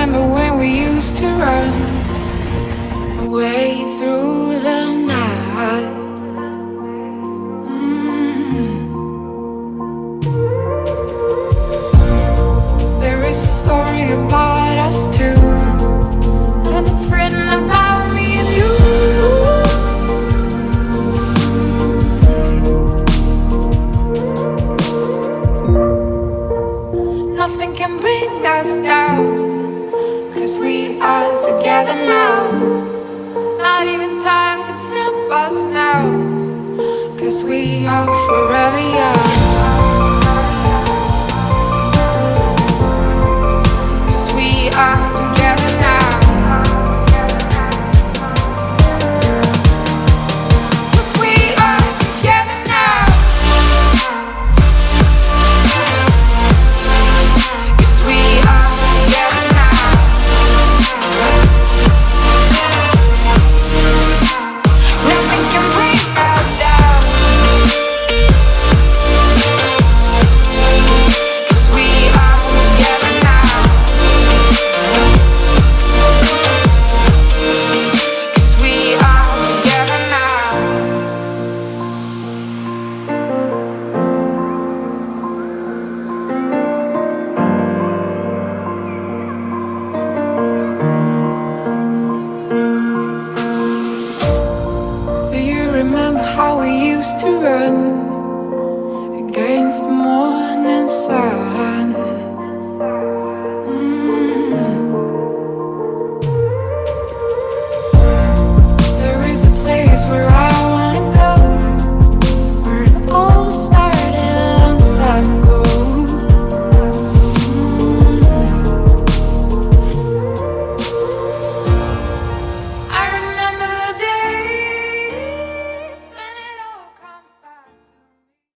remember when we used to run away through the night. There is a story about us two, and it's written about me and you. Nothing can bring us down, 'cause we are together now. Not even time can stop us now, 'cause we are forever young.